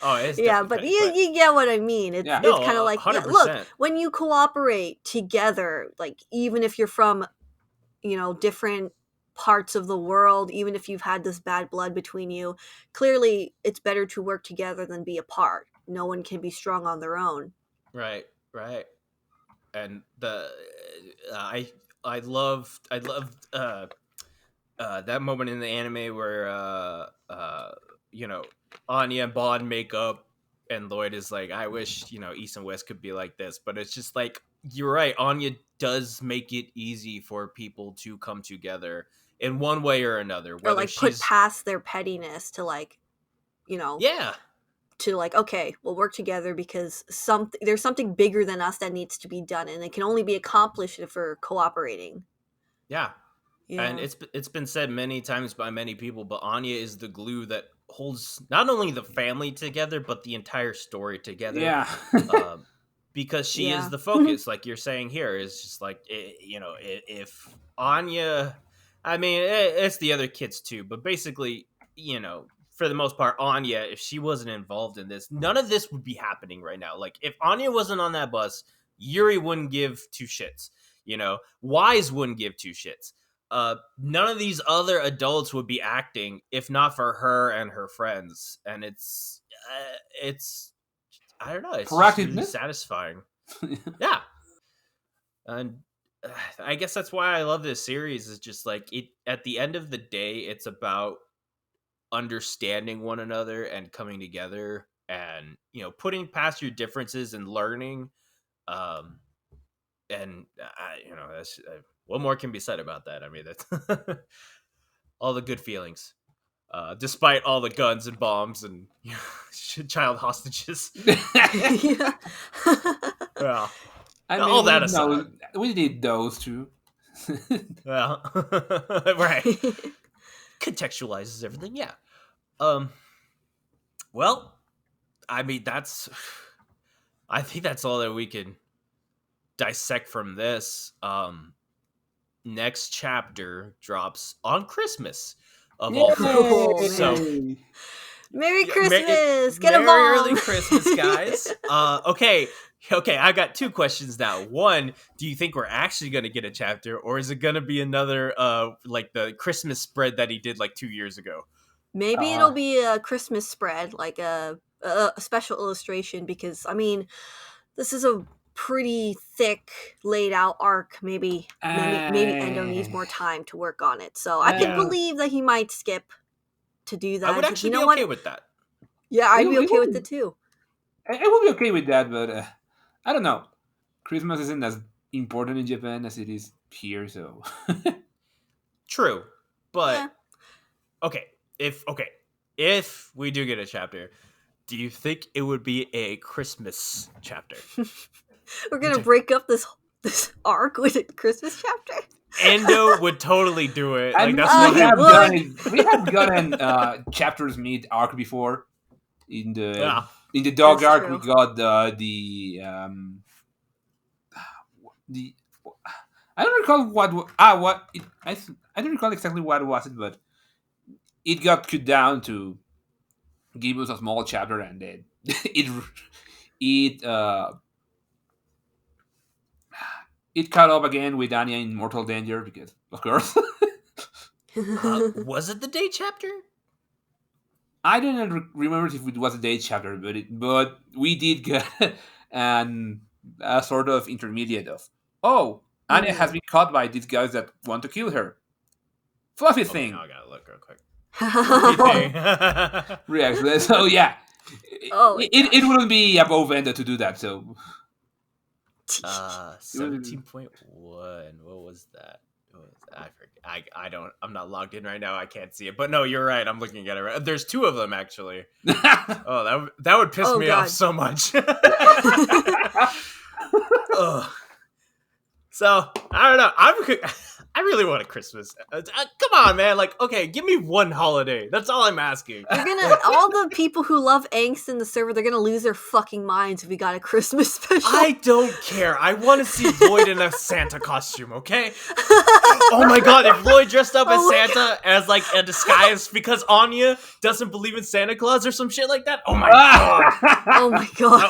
Oh, it's Yeah, definitely but petty, you, but you get what I mean. It's yeah. it's no, kind of like, yeah, look, 100%. when you cooperate together, like even if you're from, different parts of the world, even if you've had this bad blood between you, clearly it's better to work together than be apart. No one can be strong on their own. Right, right. And the I loved that moment in the anime where you know, Anya and Bond make up, and Lloyd is like, I wish, East and West could be like this. But it's just like, you're right, Anya does make it easy for people to come together in one way or another, Or whether like put she's past their pettiness to like, yeah, to like, okay, we'll work together because there's something bigger than us that needs to be done, and it can only be accomplished if we're cooperating. yeah. And Yeah. it's been said many times by many people, but Anya is the glue that holds not only the family together, but the entire story together. Yeah. Um, because she is Yeah. the focus, like you're saying here. Is just like, if Anya, I mean, it's the other kids too, but basically, for the most part, Anya, if she wasn't involved in this, none of this would be happening right now. Like, if Anya wasn't on that bus, Yuri wouldn't give two shits. Wise wouldn't give two shits. None of these other adults would be acting if not for her and her friends. And it's I don't know, it's just really Proactiveness. satisfying. Yeah. And I guess that's why I love this series, is just like, it at the end of the day, it's about understanding one another and coming together, and putting past your differences and learning. um and that's what more can be said about that? I mean, that's all the good feelings, despite all the guns and bombs and child hostages. Yeah. Yeah, I mean, all that aside. we did those too. Yeah, right. Contextualizes everything. Yeah. Um. Well, I mean, I think that's all that we can dissect from this. Next chapter drops on Christmas, of all things. Oh, So man. Merry yeah, Christmas! Get a Merry bomb! early Christmas, guys. Okay, I got two questions now. One, do you think we're actually going to get a chapter, or is it going to be another like the Christmas spread that he did like 2 years ago? Maybe it'll be a Christmas spread, like a special illustration, because I mean, this is a pretty thick laid out arc. Maybe Endo needs more time to work on it. So I can believe that he might skip to do that. I would actually be okay with that. Yeah, I'd be okay with it too. I will be okay with that, but I don't know. Christmas isn't as important in Japan as it is here, so. True, but Yeah. okay, if we do get a chapter, do you think it would be a Christmas chapter? We're gonna break up this arc with a Christmas chapter. Endo would totally do it. Like, that's we have gotten chapters mid arc before. In the dog That's arc, true. we got the I don't recall I don't recall exactly what was it, but it got cut down to give us a small chapter, and then it caught up again with Anya in mortal danger, because of course. Was it the day chapter? I don't remember if it was a day chapter, but we did get a sort of intermediate of, Anya has been caught by these guys that want to kill her. Fluffy thing. Now I gotta look real quick. Fluffy thing. Reaction. So yeah, it wouldn't be above Endo to do that. So 17.1. What was that? I forget. I'm not logged in right now. I can't see it. But no, you're right. I'm looking at it right. There's two of them actually. Oh, that would piss me off so much. Ugh. So I don't know. I really want a Christmas. Come on, man. Like, okay, give me one holiday. That's all I'm asking. All the people who love angst in the server, they're gonna lose their fucking minds if we got a Christmas special. I don't care. I want to see Lloyd in a Santa costume, okay? Oh my god, if Lloyd dressed up as Santa as like a disguise because Anya doesn't believe in Santa Claus or some shit like that. Oh my god. Oh my god.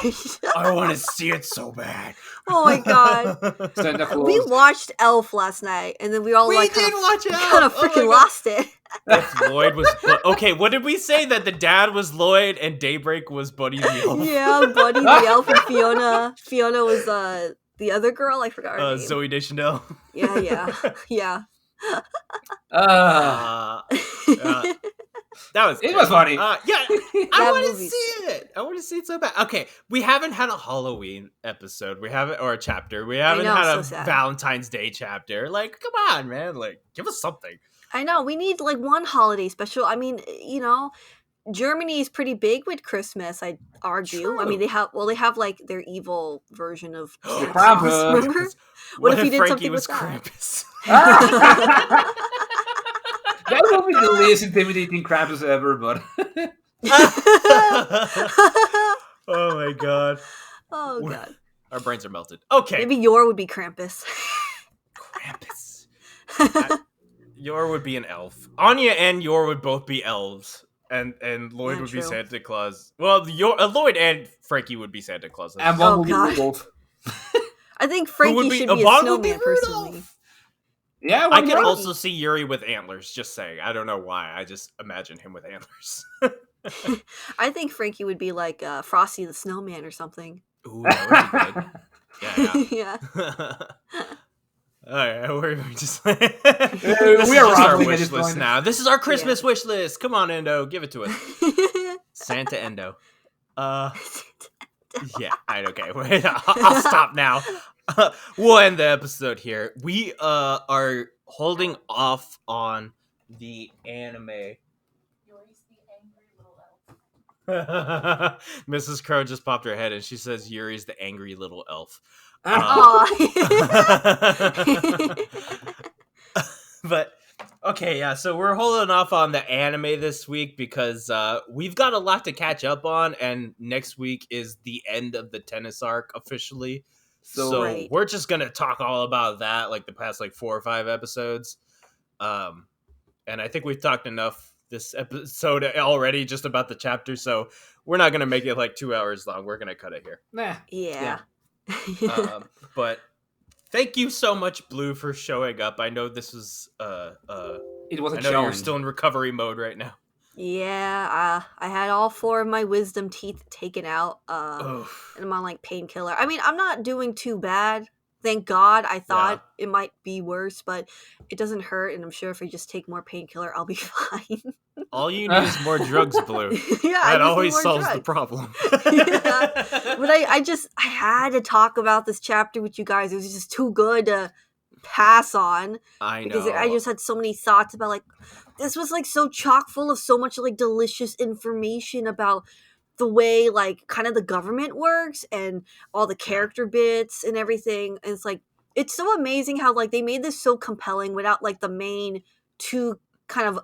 I want to see it so bad. Oh my god. Santa We Claus. watched Elf last night, and then we all We like did watch Elf! kind of Oh my freaking God. lost it. If Lloyd was okay, what did we say that the dad was Lloyd and Daybreak was Buddy the Elf? Yeah, Buddy the Elf and Fiona. Fiona was the other girl. I forgot her name. Zoe Deschanel. Yeah. That was It was funny. Yeah, I That want to movie's see it. I want to see it so bad. Okay, we haven't had a Halloween episode. We haven't, or a chapter. We haven't know, had so a sad. Valentine's Day chapter. Like, come on, man. Like, give us something. I know, we need like one holiday special. I mean, Germany is pretty big with Christmas, I'd argue. I mean, True. they have like their evil version of Santa Krampus. Claus, remember? What if you if did Frankie something was with that? Krampus? That would be the least intimidating Krampus ever, but Oh my god. Oh god. Our brains are melted. Okay. Maybe Yor would be Krampus. Krampus. Yor would be an elf. Anya and Yor would both be elves. And Lloyd Yeah, would be true. Santa Claus. Well, Lloyd and Frankie would be Santa Claus. and Oh, one will be God. Rudolph. I think Who Frankie would be should be a Bond would be snowman, personally. Rudolph. Yeah, I why can not? also see Yuri with antlers, just saying. I don't know why. I just imagine him with antlers. I think Frankie would be like Frosty the Snowman or something. Ooh, that would be good. Yeah. Yeah. Alright, we're just we this is are just our rambling at wish this list point. now. This is our Christmas wish list. Come on, Endo, give it to us. Santa Endo. Yeah, okay. Wait, I'll stop now. We'll end the episode here. We are holding off on the anime. Yuri's the angry little elf. Mrs. Crow just popped her head and she says Yuri's the angry little elf. Aw. But okay, yeah, so we're holding off on the anime this week because we've got a lot to catch up on, and next week is the end of the tennis arc officially. So Right. we're just gonna talk all about that, like the past 4 or 5 episodes. And I think we've talked enough this episode already just about the chapter, so we're not gonna make it 2 hours long. We're gonna cut it here. Nah. Yeah. But thank you so much, Blue, for showing up. I know this was It was a I know challenge. you're still in recovery mode right now. Yeah, I had all 4 of my wisdom teeth taken out, Oh, and I'm on painkiller. I mean, I'm not doing too bad. Thank God. I thought it might be worse, but it doesn't hurt, and I'm sure if I just take more painkiller, I'll be fine. all you need is more drugs, Blue. Yeah, I That just need always more solves the drugs. problem. Yeah. But I had to talk about this chapter with you guys. It was just too good to pass on. I Because know. I just had so many thoughts about this was so chock full of so much delicious information about the way kind of the government works and all the character bits and everything. And it's so amazing how they made this so compelling without the main 2 kind of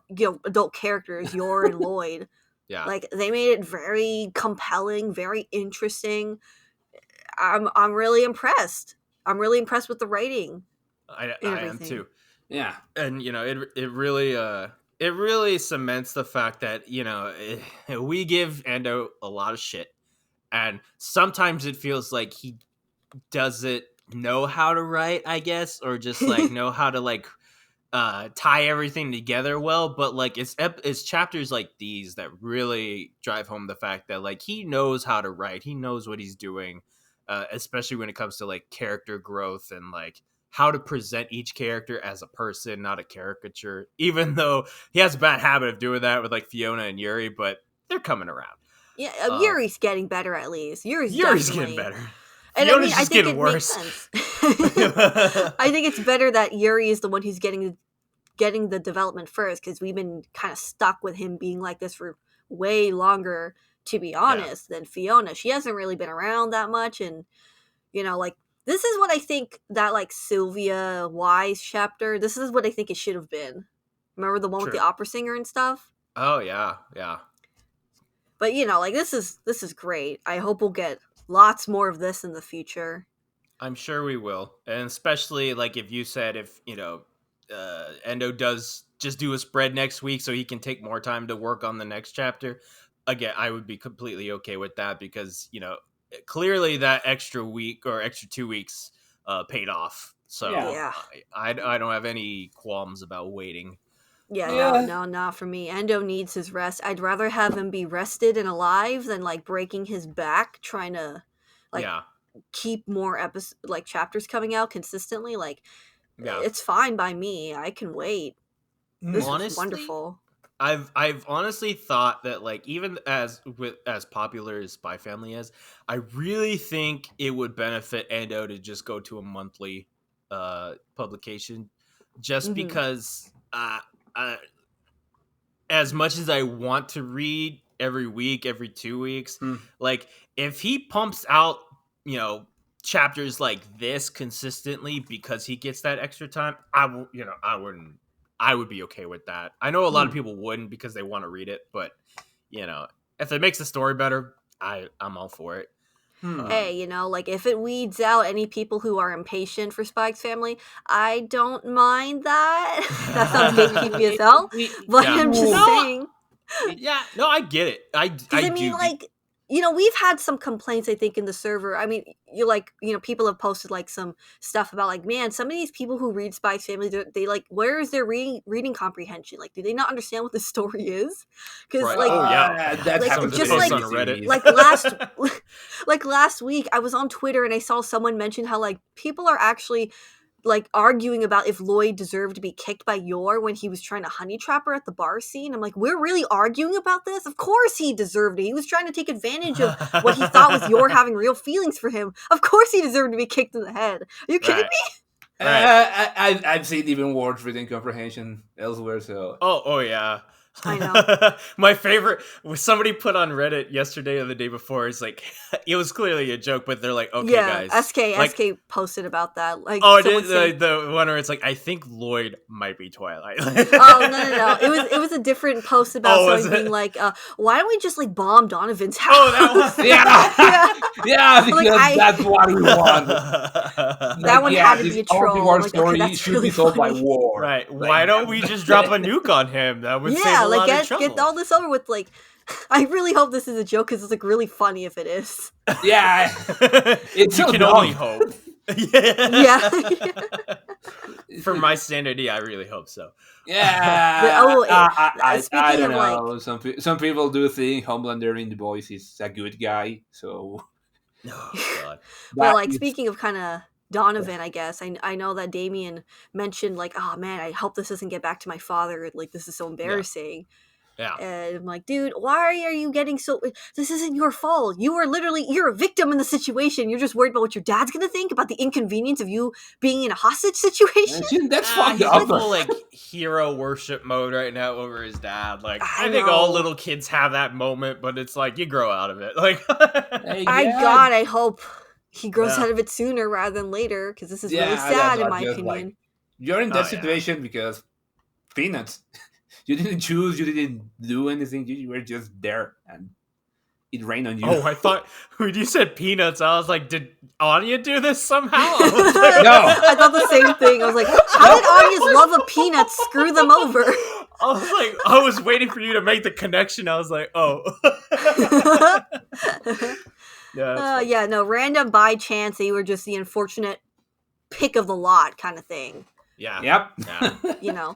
adult characters, Yor and Lloyd. Yeah. They made it very compelling, very interesting. I'm really impressed. I'm really impressed with the writing. I and am everything. too. Yeah. And it really cements the fact that we give Endo a lot of shit, and sometimes it feels like he doesn't know how to write, I guess, or just know how to tie everything together well. But it's chapters like these that really drive home the fact that he knows how to write, he knows what he's doing, especially when it comes to character growth and how to present each character as a person, not a caricature, even though he has a bad habit of doing that with Fiona and Yuri, but they're coming around. Yeah, Yuri's getting better at least. Yuri's getting better. And Fiona's I just think getting it worse. makes sense. I think it's better that Yuri is the one who's getting the development first, because we've been kind of stuck with him being like this for way longer, to be honest, than Fiona. She hasn't really been around that much, and this is what I think that Sylvia Wise chapter, this is what I think it should have been. Remember the one with the opera singer and stuff? Oh yeah. But this is great. I hope we'll get lots more of this in the future. I'm sure we will. And especially if you said Endo does just do a spread next week so he can take more time to work on the next chapter. Again, I would be completely okay with that because, clearly that extra week or extra 2 weeks paid off. So Yeah. I don't have any qualms about waiting. Yeah, Yeah. no, not for me. Endo needs his rest. I'd rather have him be rested and alive than like breaking his back trying to like Yeah, keep more chapters coming out consistently. Like yeah. it's fine by me. I can wait. This was Honestly, wonderful. I've honestly thought that like even as popular as Spy Family is, I really think it would benefit Endo to just go to a monthly publication, just Mhm. because as much as I want to read every week, every 2 weeks, like if he pumps out, chapters like this consistently because he gets that extra time, I would be okay with that. I know a lot of people wouldn't because they want to read it, but if it makes the story better, I'm all for it. Hey, like if it weeds out any people who are impatient for Spike's Family, I don't mind that. That sounds gatekeepy as hell, but Yeah. I'm just No, saying. Yeah, no, I get it. Because I mean, do. like, we've had some complaints, I think, in the server. I mean, people have posted like some stuff about like, man, some of these people who read Spike's Family, they like, where is their reading comprehension? Like, do they not understand what the story is? Because Right. like, Oh yeah, that like, happens just with like- every on Reddit. series. like last week, I was on Twitter and I saw someone mention how like people are actually like arguing about if Lloyd deserved to be kicked by Yor when he was trying to honey trap her at the bar scene. I'm like, we're really arguing about this? Of course he deserved it. He was trying to take advantage of what he thought was Yor having real feelings for him. Of course he deserved to be kicked in the head. Are you kidding me? Right. I've seen even worse reading comprehension elsewhere. So Oh yeah. I know. My favorite was somebody put on Reddit yesterday or the day before. It's like it was clearly a joke, but they're like, okay, Yeah, guys, SK posted about that. Like, oh, someone saying, the one where it's like, I think Lloyd might be Twilight. oh no! It was a different post about was someone being it? like, "Why don't we just like bomb Donovan's house?" Oh, that was yeah, because Like, that's what we want. That one had to be a this troll. anti-war I'm like, okay, story that's should really be solved by funny. war. Right. Like, Why don't we just drop a nuke on him? That would save Yeah, a like lot of trouble. get all this over with. Like, I really hope this is a joke because it's like really funny if it is. Yeah, it's you so can dumb. only hope. Yeah. For my sanity, I really hope so. Yeah. I speaking don't of, know. Some people do think Homelander in The Boys is a good guy. So. Oh God. Well, like speaking of kind of Donovan, I guess I know that Damien mentioned like, oh man, I hope this doesn't get back to my father. Like this is so embarrassing. Yeah. And I'm like, dude, why are you getting so? This isn't your fault. You're a victim in the situation. You're just worried about what your dad's gonna think about the inconvenience of you being in a hostage situation. That's fucked He's up. in full like hero worship mode right now over his dad. Like I think know. all little kids have that moment, but it's like you grow out of it. Like I hope he grows Yeah. out of it sooner rather than later because this is really that's sad in what my just, opinion. like, you're in that Oh, yeah. situation because peanuts. You didn't choose. You didn't do anything. You were just there, and it rained on you. Oh, I thought when you said peanuts, I was like, did Anya do this somehow? No. I thought the same thing. I was like, how did Anya's love of peanuts screw them over? I was waiting for you to make the connection. I was like, oh. Yeah, no, random by chance that you were just the unfortunate pick of the lot kind of thing. Yeah. Yep. Yeah.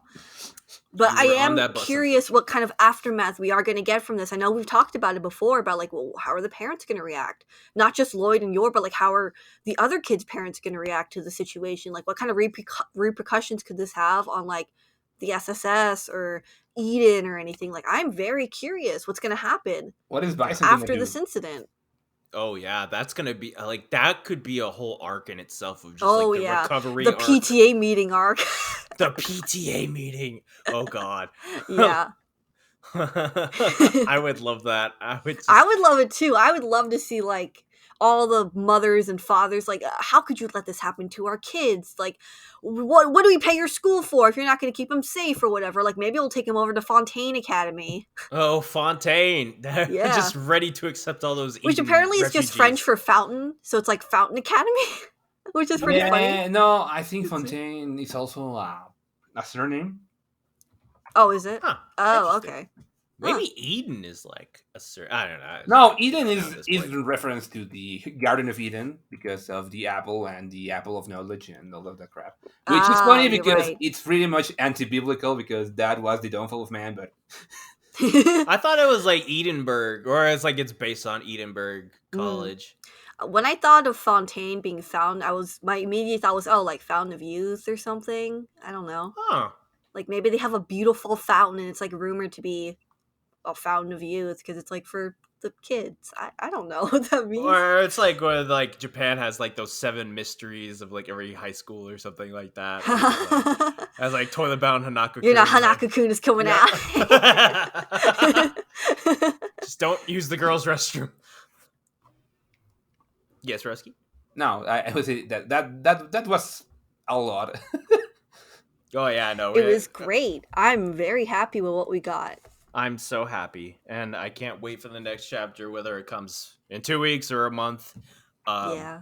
But You I were on am that bus, curious what kind of aftermath we are going to get from this. I know we've talked about it before about like, well, how are the parents going to react? Not just Lloyd and Yor, but like how are the other kids' parents going to react to the situation? Like what kind of repercussions could this have on like the SSS or Eden or anything? Like I'm very curious what's going to happen What is Bison after this incident. Oh yeah, that's gonna be like that could be a whole arc in itself of just Oh, like the yeah. recovery The arc. PTA meeting arc. The PTA meeting. Oh God. Yeah. I would love that. I would love it too. I would love to see like all the mothers and fathers like how could you let this happen to our kids? Like what do we pay your school for if you're not going to keep them safe or whatever? Like maybe we'll take them over to Fontaine Academy. Oh, Fontaine. They're Yeah. just ready to accept all those Which Eden apparently is refugees. just French for fountain, so it's like Fountain Academy, which is pretty funny. No, I think Fontaine is also a surname. Oh, is it? Huh, Oh, interesting. okay. Maybe Eden is like a certain. I don't know. No, Eden At is this is point. in reference to the Garden of Eden because of the apple and the apple of knowledge and all of that crap. Which is funny You're because right. it's pretty much anti-biblical because that was the downfall of man. But I thought it was like Edinburgh, or it's based on Edinburgh College. When I thought of Fontaine being found, my immediate thought was, oh, like Fountain of Youth or something. I don't know. Huh. Like maybe they have a beautiful fountain and it's like rumored to be a Fountain of Youth because it's like for the kids. I don't know what that means. Or it's like when like Japan has like those 7 mysteries of like every high school or something like that. As like toilet bound Hanako. You know, Hanako-kun is coming out. Just don't use the girls' restroom. Yes, Roski? no, I would say that was a lot. Oh yeah, no. It was great. I'm very happy with what we got. I'm so happy, and I can't wait for the next chapter, whether it comes in 2 weeks or a month. Yeah.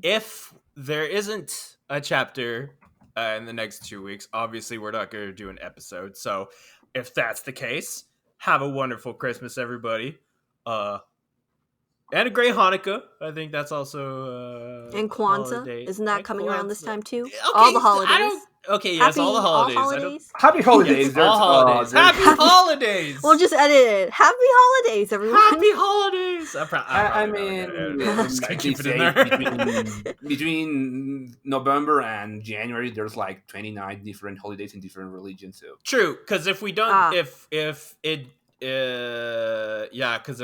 If there isn't a chapter in the next 2 weeks, obviously we're not going to do an episode. So if that's the case, have a wonderful Christmas, everybody. And a great Hanukkah. I think that's also And Kwanzaa. holiday. Isn't that And coming around this Kwanzaa. time too? Okay, All the holidays. Yes, all the holidays. All holidays. Happy holidays! Yes, all holidays. Happy holidays! We'll just edit it. Happy holidays, everyone. Happy holidays! I mean, just gonna like keep they it in say, there. between November and January, there's like 29 different holidays in different religions. So True, because if we don't, if it, because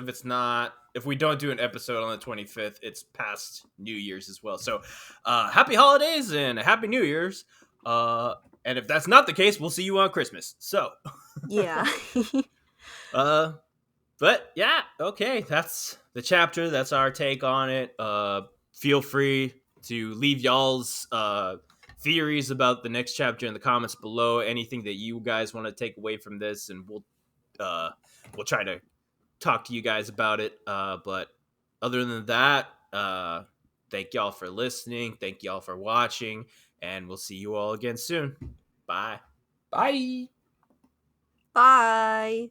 if we don't do an episode on the 25th, it's past New Year's as well. So, happy holidays and happy New Year's. And if that's not the case, we'll see you on Christmas. So, Yeah. but yeah, okay, that's the chapter. That's our take on it. Feel free to leave y'all's theories about the next chapter in the comments below. Anything that you guys want to take away from this, and we'll try to talk to you guys about it. But other than that, thank y'all for listening. Thank y'all for watching, and we'll see you all again soon. Bye. bye. Bye.